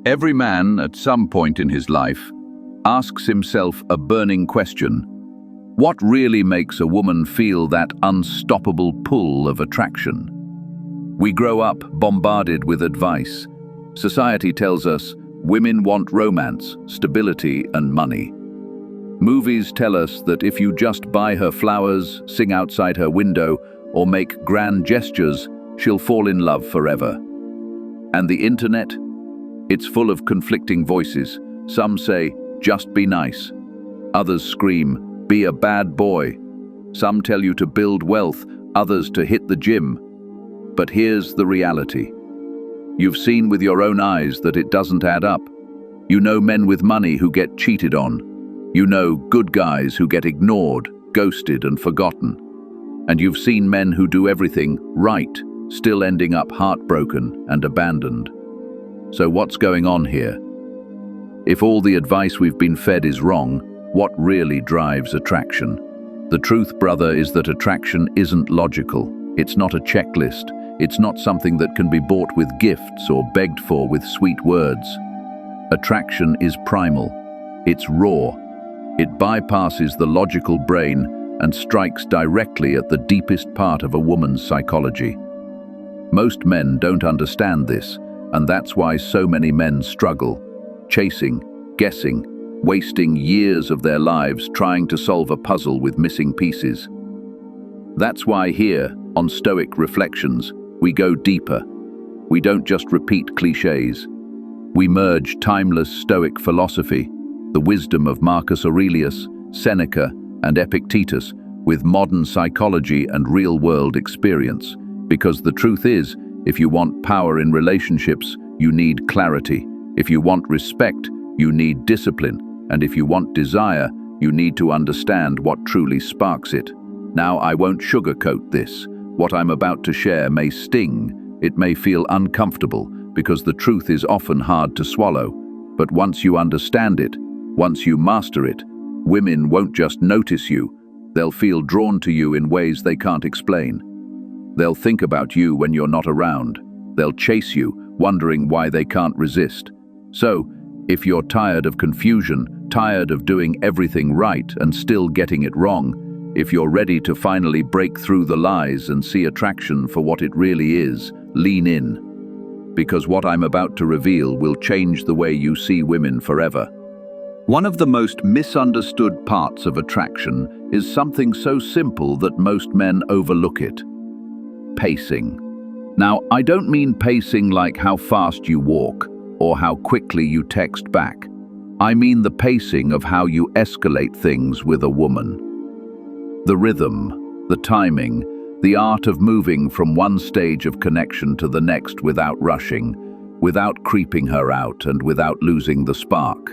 Every man, at some point in his life, asks himself a burning question. What really makes a woman feel that unstoppable pull of attraction? We grow up bombarded with advice. Society tells us women want romance, stability, and money. Movies tell us that if you just buy her flowers, sing outside her window, or make grand gestures, she'll fall in love forever. And the internet? It's full of conflicting voices. Some say, just be nice. Others scream, be a bad boy. Some tell you to build wealth, others to hit the gym. But here's the reality. You've seen with your own eyes that it doesn't add up. You know men with money who get cheated on. You know good guys who get ignored, ghosted, and forgotten. And you've seen men who do everything right, still ending up heartbroken and abandoned. So what's going on here? If all the advice we've been fed is wrong, what really drives attraction? The truth, brother, is that attraction isn't logical. It's not a checklist. It's not something that can be bought with gifts or begged for with sweet words. Attraction is primal. It's raw. It bypasses the logical brain and strikes directly at the deepest part of a woman's psychology. Most men don't understand this, and that's why so many men struggle, chasing, guessing, wasting years of their lives trying to solve a puzzle with missing pieces. That's why here, on Stoic Reflections, we go deeper. We don't just repeat cliches. We merge timeless Stoic philosophy, the wisdom of Marcus Aurelius, Seneca, and Epictetus, with modern psychology and real-world experience. Because the truth is, if you want power in relationships, you need clarity. If you want respect, you need discipline. And if you want desire, you need to understand what truly sparks it. Now, I won't sugarcoat this. What I'm about to share may sting. It may feel uncomfortable, because the truth is often hard to swallow. But once you understand it, once you master it, women won't just notice you. They'll feel drawn to you in ways they can't explain. They'll think about you when you're not around. They'll chase you, wondering why they can't resist. So, if you're tired of confusion, tired of doing everything right and still getting it wrong, if you're ready to finally break through the lies and see attraction for what it really is, lean in. Because what I'm about to reveal will change the way you see women forever. One of the most misunderstood parts of attraction is something so simple that most men overlook it. Pacing. Now, I don't mean pacing like how fast you walk or how quickly you text back. I mean the pacing of how you escalate things with a woman. The rhythm, the timing, the art of moving from one stage of connection to the next without rushing, without creeping her out, and without losing the spark.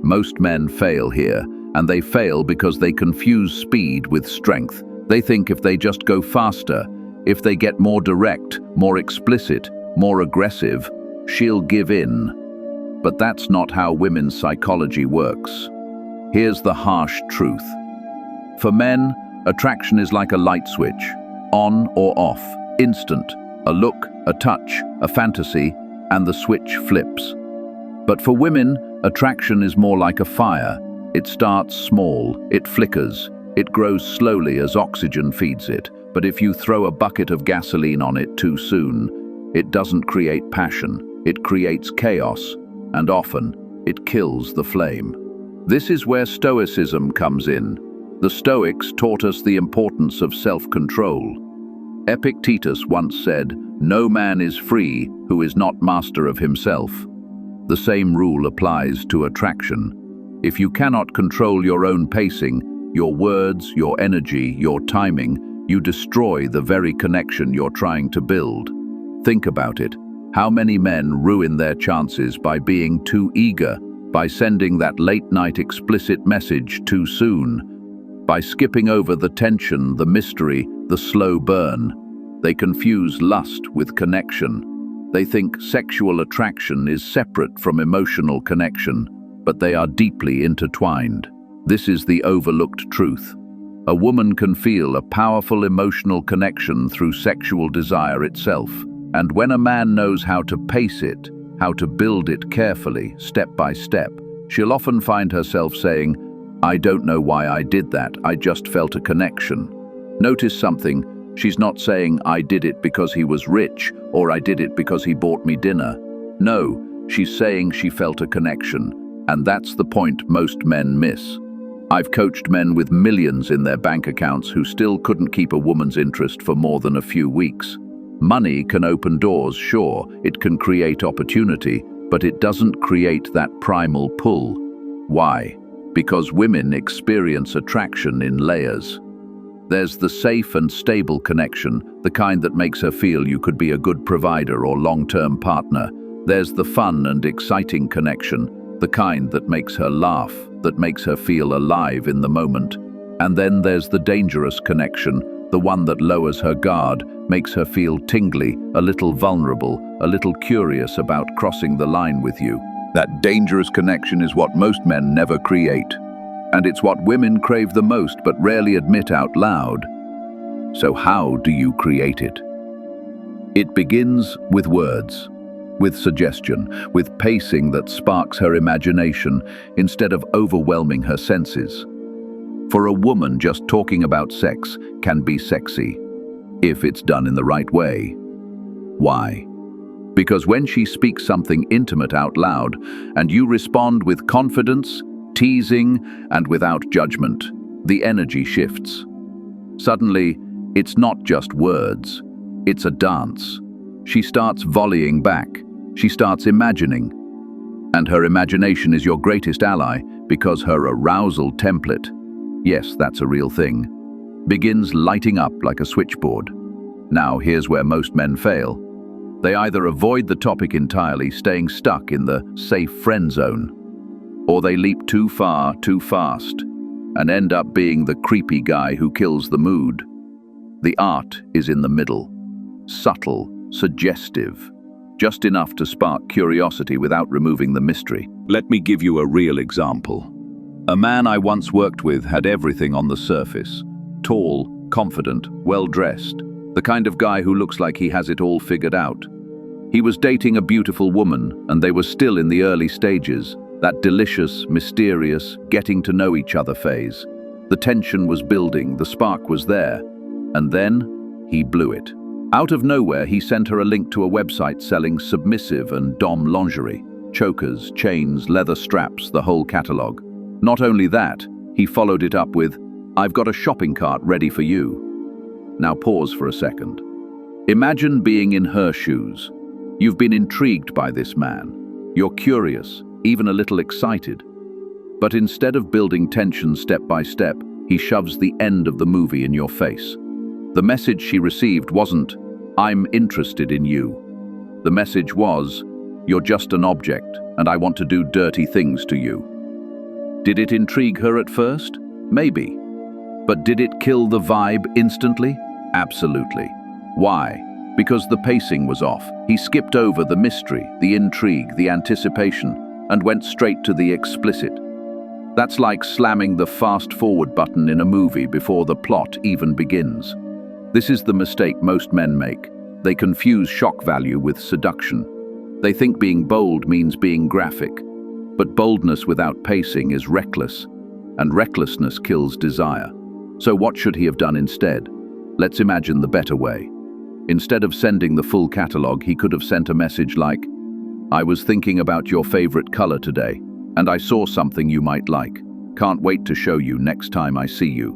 Most men fail here, and they fail because they confuse speed with strength. They think if they just go faster, if they get more direct, more explicit, more aggressive, she'll give in. But that's not how women's psychology works. Here's the harsh truth. For men, attraction is like a light switch, on or off, instant, a look, a touch, a fantasy, and the switch flips. But for women, attraction is more like a fire. It starts small, it flickers, it grows slowly as oxygen feeds it, but if you throw a bucket of gasoline on it too soon, it doesn't create passion, it creates chaos, and often, it kills the flame. This is where Stoicism comes in. The Stoics taught us the importance of self-control. Epictetus once said, "No man is free who is not master of himself." The same rule applies to attraction. If you cannot control your own pacing, your words, your energy, your timing, you destroy the very connection you're trying to build. Think about it. How many men ruin their chances by being too eager, by sending that late-night explicit message too soon, by skipping over the tension, the mystery, the slow burn? They confuse lust with connection. They think sexual attraction is separate from emotional connection, but they are deeply intertwined. This is the overlooked truth. A woman can feel a powerful emotional connection through sexual desire itself, and when a man knows how to pace it, how to build it carefully, step by step, she'll often find herself saying, "I don't know why I did that, I just felt a connection." Notice something, she's not saying, "I did it because he was rich," or "I did it because he bought me dinner." No, she's saying she felt a connection, and that's the point most men miss. I've coached men with millions in their bank accounts who still couldn't keep a woman's interest for more than a few weeks. Money can open doors, sure, it can create opportunity, but it doesn't create that primal pull. Why? Because women experience attraction in layers. There's the safe and stable connection, the kind that makes her feel you could be a good provider or long-term partner. There's the fun and exciting connection, the kind that makes her laugh, that makes her feel alive in the moment. And then there's the dangerous connection, the one that lowers her guard, makes her feel tingly, a little vulnerable, a little curious about crossing the line with you. That dangerous connection is what most men never create. And it's what women crave the most but rarely admit out loud. So how do you create it? It begins with words, with suggestion, with pacing that sparks her imagination instead of overwhelming her senses. For a woman, just talking about sex can be sexy, if it's done in the right way. Why? Because when she speaks something intimate out loud, and you respond with confidence, teasing, and without judgment, the energy shifts. Suddenly, it's not just words, it's a dance. She starts volleying back, she starts imagining. And her imagination is your greatest ally because her arousal template, yes, that's a real thing, begins lighting up like a switchboard. Now, here's where most men fail. They either avoid the topic entirely, staying stuck in the safe friend zone, or they leap too far, too fast, and end up being the creepy guy who kills the mood. The art is in the middle. Subtle, suggestive, just enough to spark curiosity without removing the mystery. Let me give you a real example. A man I once worked with had everything on the surface. Tall, confident, well-dressed, the kind of guy who looks like he has it all figured out. He was dating a beautiful woman, and they were still in the early stages, that delicious, mysterious, getting to know each other phase. The tension was building, the spark was there, and then he blew it. Out of nowhere, he sent her a link to a website selling submissive and dom lingerie, chokers, chains, leather straps, the whole catalogue. Not only that, he followed it up with, "I've got a shopping cart ready for you." Now pause for a second. Imagine being in her shoes. You've been intrigued by this man. You're curious, even a little excited. But instead of building tension step by step, he shoves the end of the movie in your face. The message she received wasn't, "I'm interested in you." The message was, "You're just an object, and I want to do dirty things to you." Did it intrigue her at first? Maybe. But did it kill the vibe instantly? Absolutely. Why? Because the pacing was off. He skipped over the mystery, the intrigue, the anticipation, and went straight to the explicit. That's like slamming the fast-forward button in a movie before the plot even begins. This is the mistake most men make. They confuse shock value with seduction. They think being bold means being graphic. But boldness without pacing is reckless, and recklessness kills desire. So what should he have done instead? Let's imagine the better way. Instead of sending the full catalogue, he could have sent a message like, "I was thinking about your favorite color today, and I saw something you might like. Can't wait to show you next time I see you."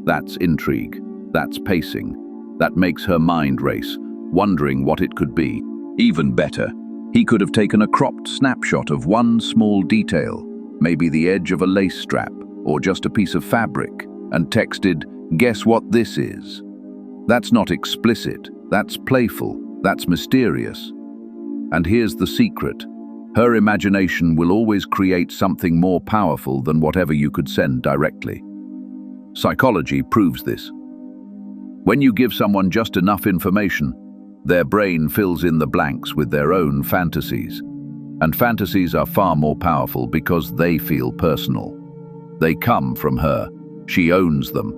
That's intrigue. That's pacing. That makes her mind race, wondering what it could be. Even better, he could have taken a cropped snapshot of one small detail, maybe the edge of a lace strap, or just a piece of fabric, and texted, "Guess what this is?" That's not explicit, that's playful, that's mysterious. And here's the secret. Her imagination will always create something more powerful than whatever you could send directly. Psychology proves this. When you give someone just enough information, their brain fills in the blanks with their own fantasies. And fantasies are far more powerful because they feel personal. They come from her. She owns them.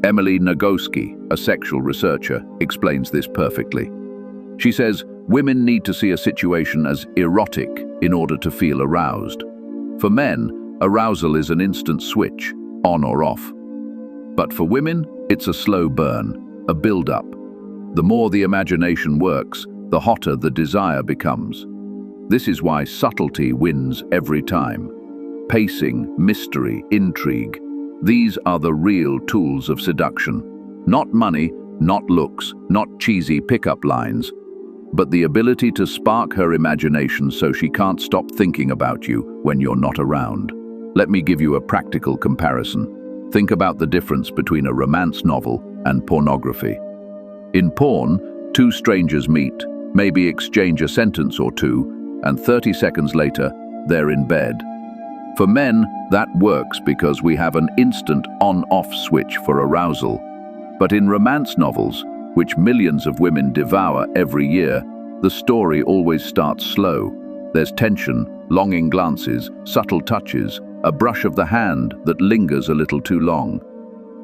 Emily Nagoski, a sexual researcher, explains this perfectly. She says, Women need to see a situation as erotic in order to feel aroused. For men, arousal is an instant switch, on or off. But for women, it's a slow burn, a build-up. The more the imagination works, the hotter the desire becomes. This is why subtlety wins every time. Pacing, mystery, intrigue. These are the real tools of seduction. Not money, not looks, not cheesy pickup lines, but the ability to spark her imagination so she can't stop thinking about you when you're not around. Let me give you a practical comparison. Think about the difference between a romance novel and pornography. In porn, two strangers meet, maybe exchange a sentence or two, and 30 seconds later, they're in bed. For men, that works because we have an instant on-off switch for arousal. But in romance novels, which millions of women devour every year, the story always starts slow. There's tension, longing glances, subtle touches, a brush of the hand that lingers a little too long.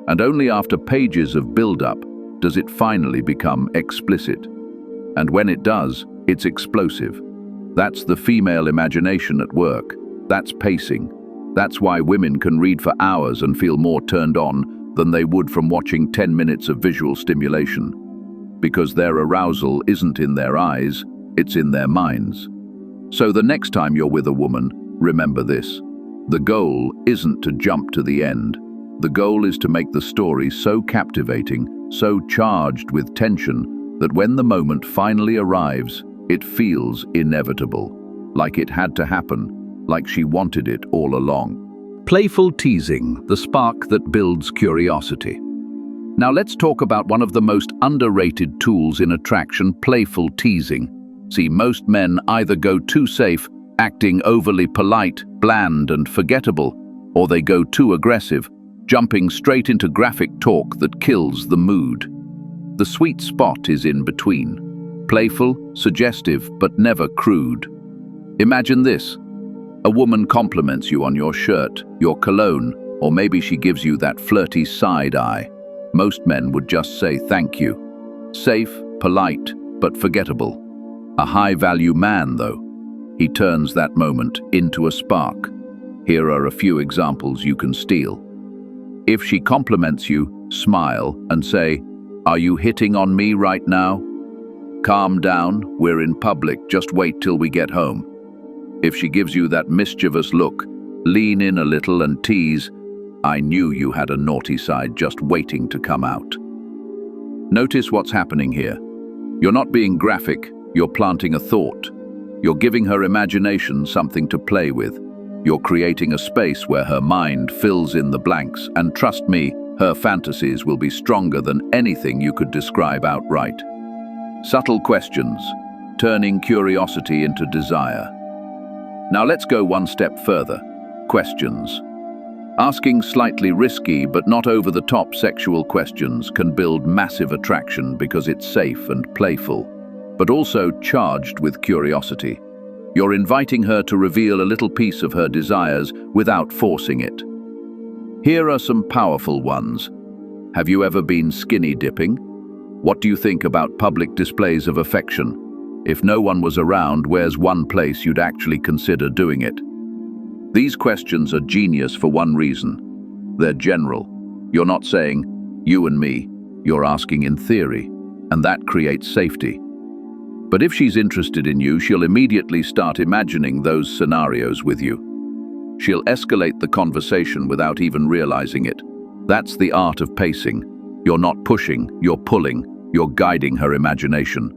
And only after pages of build-up does it finally become explicit. And when it does, it's explosive. That's the female imagination at work. That's pacing. That's why women can read for hours and feel more turned on than they would from watching 10 minutes of visual stimulation. Because their arousal isn't in their eyes, it's in their minds. So the next time you're with a woman, remember this. The goal isn't to jump to the end. The goal is to make the story so captivating, so charged with tension, that when the moment finally arrives, it feels inevitable, like it had to happen, like she wanted it all along. Playful teasing, the spark that builds curiosity. Now let's talk about one of the most underrated tools in attraction, playful teasing. See, most men either go too safe, acting overly polite, bland and forgettable, or they go too aggressive, jumping straight into graphic talk that kills the mood. The sweet spot is in between. Playful, suggestive, but never crude. Imagine this. A woman compliments you on your shirt, your cologne, or maybe she gives you that flirty side eye. Most men would just say thank you. Safe, polite, but forgettable. A high-value man, though, he turns that moment into a spark. Here are a few examples you can steal. If she compliments you, smile and say, "Are you hitting on me right now? Calm down, we're in public, just wait till we get home." If she gives you that mischievous look, lean in a little and tease, "I knew you had a naughty side just waiting to come out." Notice what's happening here. You're not being graphic, you're planting a thought. You're giving her imagination something to play with. You're creating a space where her mind fills in the blanks, and trust me, her fantasies will be stronger than anything you could describe outright. Subtle questions, turning curiosity into desire. Now let's go one step further. Questions. Asking slightly risky but not over-the-top sexual questions can build massive attraction because it's safe and playful, but also charged with curiosity. You're inviting her to reveal a little piece of her desires without forcing it. Here are some powerful ones. Have you ever been skinny dipping? What do you think about public displays of affection? If no one was around, where's one place you'd actually consider doing it? These questions are genius for one reason. They're general. You're not saying, "you and me," you're asking in theory, and that creates safety. But if she's interested in you, she'll immediately start imagining those scenarios with you. She'll escalate the conversation without even realizing it. That's the art of pacing. You're not pushing, you're pulling, you're guiding her imagination.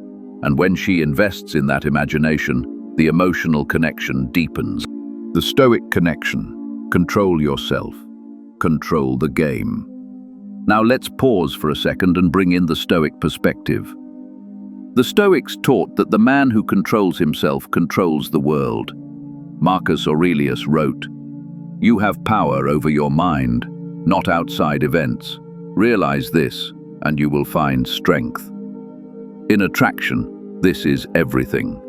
And when she invests in that imagination, the emotional connection deepens. The Stoic connection. Control yourself. Control the game. Now let's pause for a second and bring in the Stoic perspective. The Stoics taught that the man who controls himself controls the world. Marcus Aurelius wrote, "You have power over your mind, not outside events. Realize this, and you will find strength." In attraction, this is everything.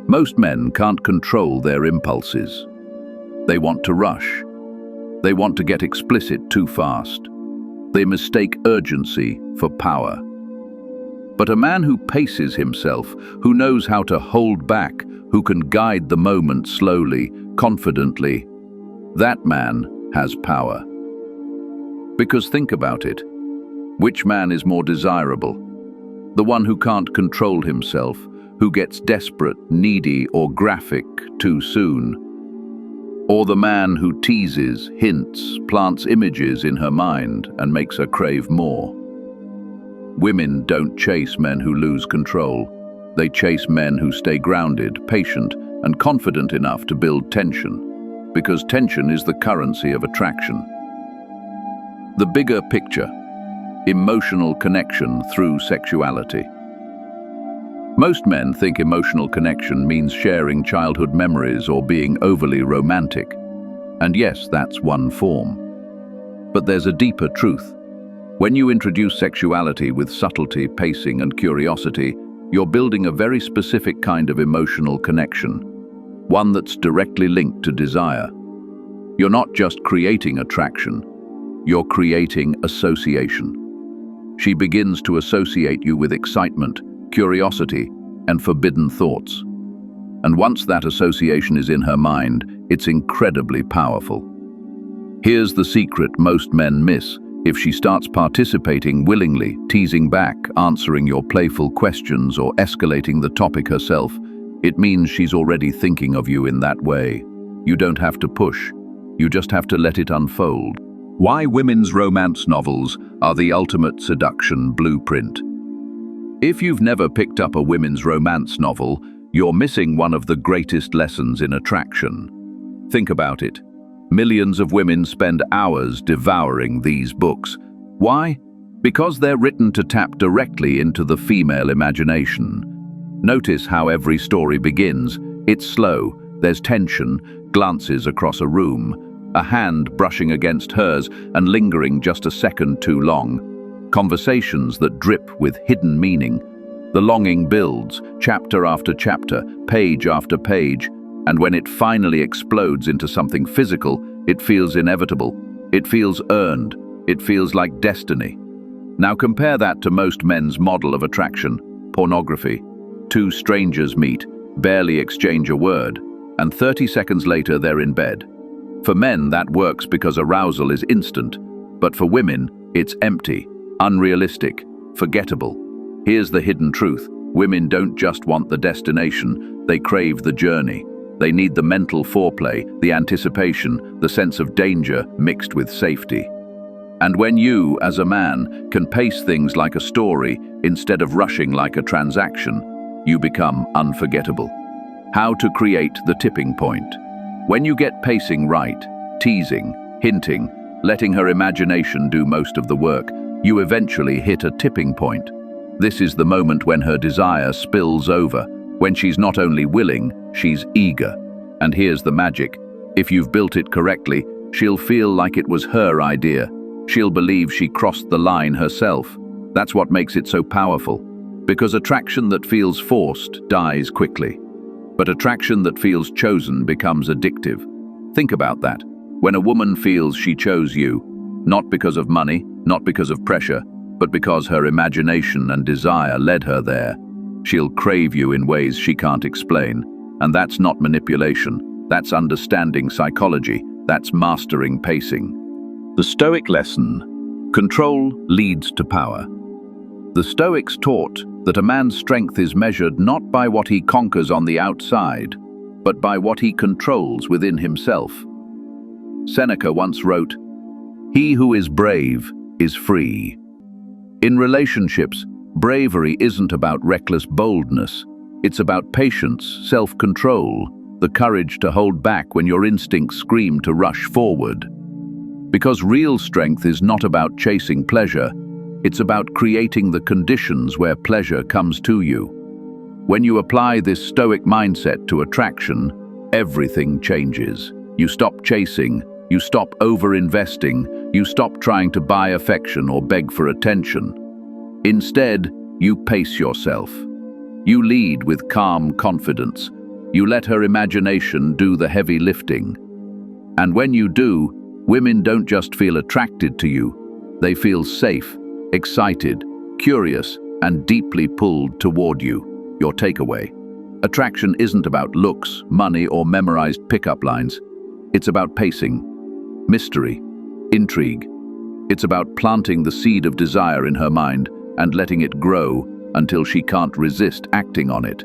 Most men can't control their impulses. They want to rush. They want to get explicit too fast. They mistake urgency for power. But a man who paces himself, who knows how to hold back, who can guide the moment slowly, confidently, that man has power. Because think about it, which man is more desirable? The one who can't control himself, who gets desperate, needy, or graphic too soon? Or the man who teases, hints, plants images in her mind and makes her crave more? Women don't chase men who lose control. They chase men who stay grounded, patient, and confident enough to build tension, because tension is the currency of attraction. The bigger picture: emotional connection through sexuality. Most men think emotional connection means sharing childhood memories or being overly romantic. And yes, that's one form. But there's a deeper truth. When you introduce sexuality with subtlety, pacing, and curiosity, you're building a very specific kind of emotional connection, one that's directly linked to desire. You're not just creating attraction, you're creating association. She begins to associate you with excitement, curiosity, and forbidden thoughts. And once that association is in her mind, it's incredibly powerful. Here's the secret most men miss. If she starts participating willingly, teasing back, answering your playful questions, or escalating the topic herself, it means she's already thinking of you in that way. You don't have to push. You just have to let it unfold. Why women's romance novels are the ultimate seduction blueprint. If you've never picked up a women's romance novel, you're missing one of the greatest lessons in attraction. Think about it. Millions of women spend hours devouring these books. Why? Because they're written to tap directly into the female imagination. Notice how every story begins. It's slow, there's tension, glances across a room, a hand brushing against hers and lingering just a second too long. Conversations that drip with hidden meaning. The longing builds, chapter after chapter, page after page, and when it finally explodes into something physical, it feels inevitable. It feels earned. It feels like destiny. Now compare that to most men's model of attraction, pornography. Two strangers meet, barely exchange a word, and 30 seconds later they're in bed. For men, that works because arousal is instant, but for women, it's empty, unrealistic, forgettable. Here's the hidden truth. Women don't just want the destination, they crave the journey. They need the mental foreplay, the anticipation, the sense of danger mixed with safety. And when you, as a man, can pace things like a story instead of rushing like a transaction, you become unforgettable. How to create the tipping point. When you get pacing right, teasing, hinting, letting her imagination do most of the work, you eventually hit a tipping point. This is the moment when her desire spills over, when she's not only willing, she's eager. And here's the magic. If you've built it correctly, she'll feel like it was her idea. She'll believe she crossed the line herself. That's what makes it so powerful. Because attraction that feels forced dies quickly. But attraction that feels chosen becomes addictive. Think about that. When a woman feels she chose you, not because of money, not because of pressure, but because her imagination and desire led her there, she'll crave you in ways she can't explain. And that's not manipulation. That's understanding psychology. That's mastering pacing. The Stoic lesson: control leads to power. The Stoics taught that a man's strength is measured not by what he conquers on the outside, but by what he controls within himself. Seneca once wrote, "He who is brave is free." In relationships, bravery isn't about reckless boldness. It's about patience, self-control, the courage to hold back when your instincts scream to rush forward. Because real strength is not about chasing pleasure, it's about creating the conditions where pleasure comes to you. When you apply this Stoic mindset to attraction, everything changes. You stop chasing, you stop over-investing, you stop trying to buy affection or beg for attention. Instead, you pace yourself. You lead with calm confidence. You let her imagination do the heavy lifting. And when you do, women don't just feel attracted to you. They feel safe, excited, curious, and deeply pulled toward you. Your takeaway. Attraction isn't about looks, money, or memorized pickup lines. It's about pacing, mystery, intrigue. It's about planting the seed of desire in her mind and letting it grow until she can't resist acting on it.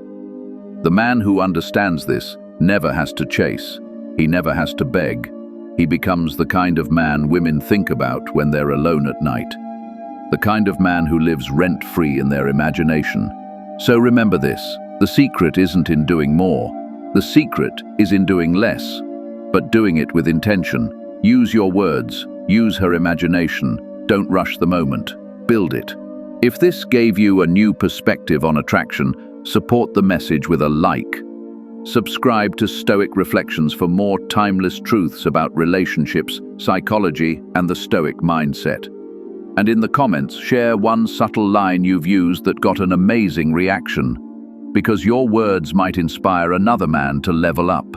The man who understands this never has to chase. He never has to beg. He becomes the kind of man women think about when they're alone at night. The kind of man who lives rent-free in their imagination. So remember this, the secret isn't in doing more. The secret is in doing less, but doing it with intention. Use your words, use her imagination, don't rush the moment, build it. If this gave you a new perspective on attraction, support the message with a like. Subscribe to Stoic Reflections for more timeless truths about relationships, psychology, and the Stoic mindset. And in the comments, share one subtle line you've used that got an amazing reaction, because your words might inspire another man to level up.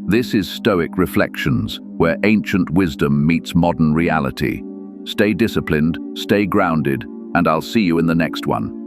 This is Stoic Reflections, where ancient wisdom meets modern reality. Stay disciplined, stay grounded, and I'll see you in the next one.